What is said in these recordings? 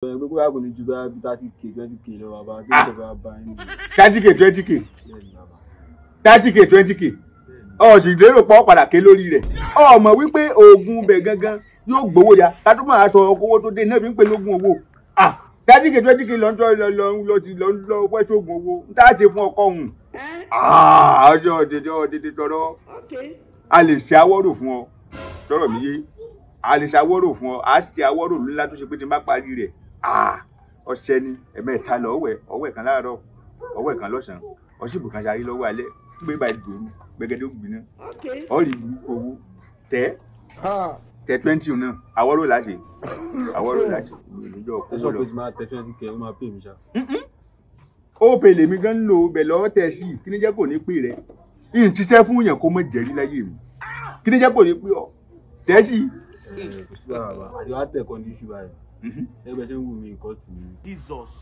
gbogbo wa kò ní ju bá 30k 20k lọ bàbá kí ló fẹ́ bá yín. 30k 20k 30k 20k ọ sì lérò pọ̀ padà ké lórí rẹ̀ ọmọ wípé oògùn bẹ̀ gangan yóò gbowó ya kátó máa sọ owó tó dé náà fi ń pè lógún owó 30k 20k lọ wẹ́ sóògùn owó ń tá a ṣe fún ọkọ òun ọjọ́ dédé tọrọ a lè ṣe awọ́rò fún ọ tọrọ mi yé a lè ṣe awọ́rò fún ọ a ṣe awọ́rò ńlá tó ṣe pé tí n bá parí rẹ̀ ọṣẹ ni ẹ̀mẹ́ta lọ ọwẹ́ kan láàárọ̀ ọwẹ́ kan lọ́sàn-án ọṣìbù kan ṣayé lọ́wọ́ alẹ́ gbé báyìí dòru gbẹgẹdẹ ògbìnà ọ̀rì burúkú owó tẹ 20 náà awọ́rò láṣẹ ìjọ ẹ sọ pé tí máa tẹ 20k ó máa pè mí ṣá. ó pè lèmi gan ń lò bẹ̀ lọ́wọ́ tẹ̀ sí kí ni jẹ́ kò ní pè rẹ̀ yìí ti ṣiṣẹ́ fún yẹn kó mọ̀ jẹ́rí láyé mi kí ni jẹ́ kò ní pè ọ́ tẹ̀ sí. kò sí bàbá àti wàá tẹ̀ kọ́ ní iṣu báyìí ẹgbẹ́ ṣe ń wù mí nǹkan tì mí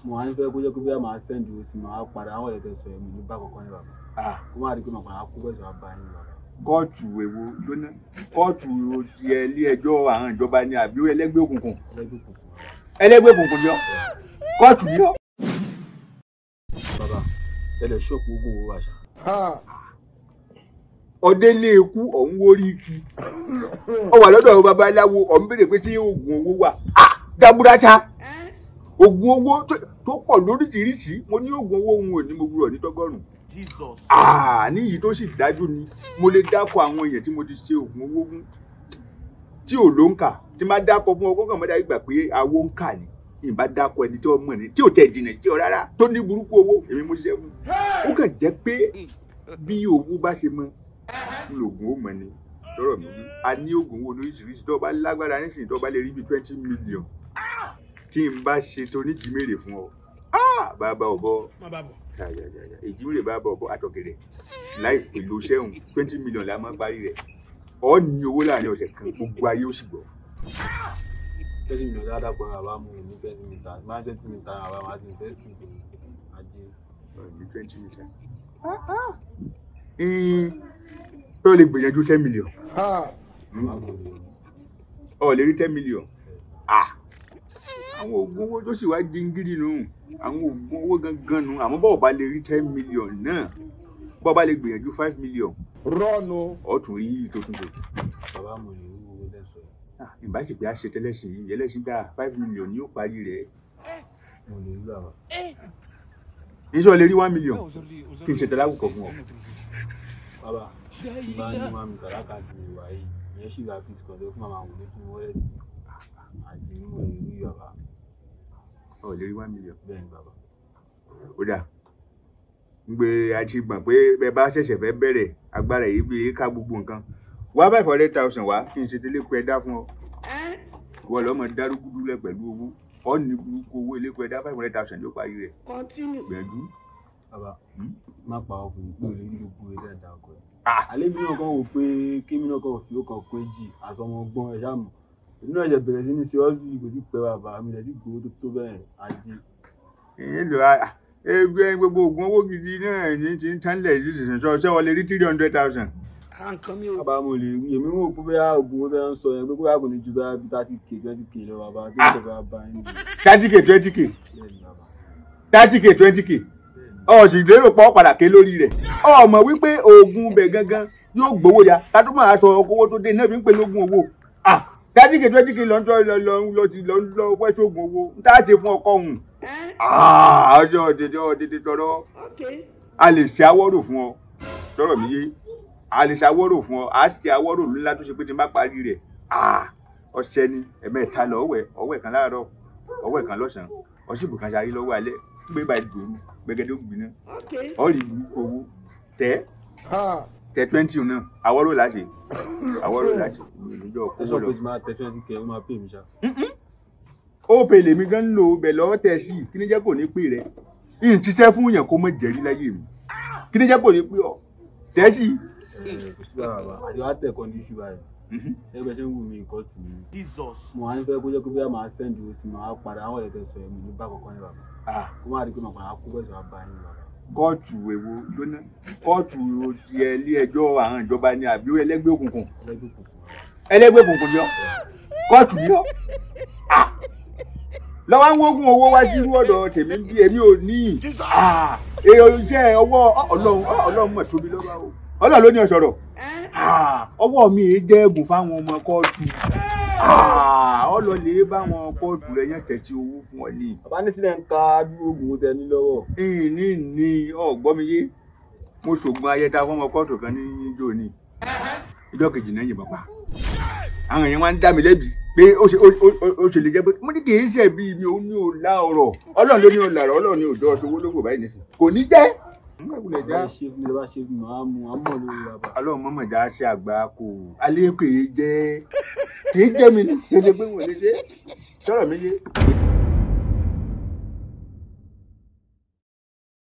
mo wá ń fẹ́ kó jẹ́ kó bí a máa sẹ́ndì ó sì máa padà àwọn ẹ̀tẹ̀ sọ ẹ̀mí ní bá kọ̀ọ̀kan ní bàbá kó má rí pé màá padà kó bẹ́ẹ̀ sọ bá yín bàbá. kóòtù èwo lónà kóòtù ti ilé ẹjọ́ àwọn ìjọba ni àbí ẹlẹ́gbẹ́ òkùnkùn ẹlẹ́gbẹ́ òkùnkùn ni ọ́ kóòtù ni ọ́. bàbá ẹlẹ ṣọ́ọ̀pù ogun owó àṣà. ọdẹ lé ekú ọ̀hún wórí kí ọ wà lọ́dọ̀ babaláwo ọ̀hún béèrè pé ṣé oògùn owó wà dábúdáṣá oògùn owó tó pọ̀ lóríṣiríṣi mo ní oògùn owó òun ò ní mo gbúrọ̀ ní tọ́gọ́rùn. níyì tó sì dájú ni mo lè dákọ̀ àwọn èèyàn tí mo ti ṣe oògùn owó fún tí ò ló ń kà tí má dákọ̀ fún ọkọ̀ kan mọ́dá gbà pé awo ń kà ní ìbá dákọ̀ ẹni tí wọ́n mọ̀ ní tí ò tẹ̀ jìnà tí ò rárá tó ní burúkú owó èmi mo ṣiṣẹ́ fún ó kàn jẹ́ pé bí owó bá ṣe mọ lògùn ó mọ̀ ni lọ́rọ̀ mi a ní oògùn owó lóríṣiríṣi tó bá lágbára nísìnyí tó bá lè rí bí 20 million tí n bá ṣe tó ní jìmèrè fún ọ bàbá ọ̀bọ ìjìmèrè bàbá ọ̀bọ àtọ̀gẹ̀rẹ̀ láì pẹ̀lú sẹ́hùn 20 million la máa parí rẹ̀ ọ ní owó láàrin ọ̀sẹ̀ kan gbogbo ayé ó sì gbọ́. 20 million dáadáa pọ̀ àbá mú ní 20 meters máa 20 meters àbá máa ti fẹ́ sùn ajé. ní 20 meters tó lè gbìyànjú 10 million ọ lè rí 10 million àwọn oògùn owó tó sì wá jíngírí nù àwọn oògùn owó gangan nù àmọ́ bọ́ọ̀ bá lè rí 10 million náà bọ́ọ̀ bá lè gbìyànjú 5 million rọ́ọ̀nù ọ̀tún rí tó tún tó. bàbá mo lè rí owó lẹ́sọ̀. ìbáṣepẹ àṣẹ tẹlẹsìn yìí ẹlẹsìn dá 5 million ní ó parí rẹ̀. mo lè rí bàbá. níṣọ́ lè rí 1 million kí n ṣe tẹ́lá àwùkọ fún ọ. bàbá ìbá ní máa mi tàrà káàkiri ìwà yìí ìyẹn sì ra fit kan tó fún màmá wò lójú wọ́lẹ̀tì àti mo lè rí bàbá. ọ lè rí 1 million. bẹ́ẹ̀ ni bàbá. ó dà ń gbé àti gbọ̀n pé bẹ́ẹ̀ bá ṣẹ̀ṣẹ̀ fẹ́ bẹ̀rẹ̀ agbára yìí bí ká gbogbo nǹkan wá 500,000 wá kí n ṣe tẹ́lẹ̀kọ́ ẹ̀dá fún ọ wọ́n lọ́mọ dárúgúdú lẹ̀ pẹ̀lú owó ọ ní burúkú owó ilé-ẹ̀kọ́ ẹ̀dá 500,000 ló parí rẹ̀ gbẹ̀dú. bàbá má pa ọkùnrin pé olè ní gbogbo ẹ̀dá ẹ̀dá ọkọ ẹ̀. àlẹ́ mi náà kàn wò pé kémi náà kàn fi ó kàn pé jì àtọmọgbọ́n ẹ̀dá mọ̀ èmi náà jẹ bẹ̀rẹ̀ sí ní ṣe ọ́sì kò sí pẹ́ bàbá mi lẹ̀ sí gbowó tó tó bẹ́ẹ̀ ajé. ẹgbẹ́ gbogbo oògùn owó gidi náà ní ti ń tánlẹ̀ yìí ṣẹ̀ṣẹ̀ sọ ṣé wọ́n lè rí 300,000. bàbá mo lè rí èmi wò pé bẹ́ẹ̀ oògùn owó tẹ́ ń sọ yẹn pé bóyá kò ní ju bá 30k 20k lọ bàbá kí ló fẹ́ bá yín. 30k 20k 30k 20k ọ sì lérò pọ̀ padà ké lórí rẹ̀ ọmọ wípé oògùn bẹ̀ gangan yóò gbowó ya kátó máa sọ owó tó dé náà fi ń pè lógún owó 30k 20k lọ wẹ́ sóògùn owó ń tá a ṣe fún ọkọ òun ọjọ́ dédé tọrọ a lè ṣe awọ́rò fún ọ tọrọ mi yé a lè ṣe awọ́rò fún ọ a ṣe awọ́rò ńlá tó ṣe pé tí n bá parí rẹ̀ ọṣẹ ni ẹ̀mẹ́ta lọ ọwẹ́ kan láàárọ̀ ọwẹ́ kan lọ́sàn-án ọṣìbù kan ṣayé lọ́wọ́ alẹ́ gbé báyìí dòru gbẹgẹdẹ ògbìnà ọ̀rì burúkú owó tẹ 20 náà awọ́rò láṣẹ ìjọ ẹ sọ pé tí máa tẹ 20k ó máa pè mí ṣá. ó pè lèmi gan ń lò bẹ̀ lọ́wọ́ tẹ̀ sí kí ni jẹ́ kò ní pè rẹ̀ yìí ti ṣiṣẹ́ fún yẹn kó mọ̀ jẹ́rí láyé mi kí ni jẹ́ kò ní pè ọ́ tẹ̀ sí. kò sí bàbá àti wàá tẹ̀ kọ́ ní iṣu báyìí ẹgbẹ́ ṣe ń wù mí nǹkan tì mí mo wá ń fẹ́ kó jẹ́ kó bí a máa sẹ́ndì ó sì máa padà àwọn ẹ̀tẹ̀ sọ ẹ̀mí ní bá kọ̀ọ̀kan ní bàbá kó má rí pé màá padà kó bẹ́ẹ̀ sọ bá yín bàbá. kóòtù èwo lónà kóòtù ti ilé ẹjọ́ àwọn ìjọba ni àbí ẹlẹ́gbẹ́ òkùnkùn ẹlẹ́gbẹ́ òkùnkùn ni ọ́ kóòtù ni ọ́ lọ́wọ́ ń wógun owó wá sí irú ọ̀dọ̀ tèmi bí èmi ò ní èèyàn iṣẹ́ ọwọ́ ọlọ́run mọ̀ tóbi lọ́wọ́ o ọlọ́run ló ní ọ̀sọ̀rọ̀ ọwọ́ mi èé jẹ́ ẹ̀bùn fáwọn ọmọ kóòtù ọlọ́lẹ̀ báwọn kóòtù rẹ̀ yàn tẹ̀sí owó fún ọ ní. bàbá ní sílẹ̀ ń ka dúró oògùn tẹ ní lọ́wọ́. ní ọ̀gbọ́n mi yé mo ṣògùn ayẹta fún ọmọ kóòtù kan ní ijó ní ìjọ kejì náà yìnbọn pa àwọn èèyàn wá ń dá mi lẹ́bi pé ó ṣe lè jẹ́ pé mo ní kì í ṣe bí mi ò ní ò lá ọ̀rọ̀ ọlọ́run ló ní ò làrọ̀ ọlọ́run ní òjò ọ̀ṣọ́ owó lóko báyìí nìsín kò ní jẹ́. ọlọ́run mọ̀mọ́ já ṣe àgbà kò alẹ́ kò yé jẹ́ kì í jẹ́ mi ní ṣe pé wọ́n lè ṣe sọ̀rọ̀ mi yé.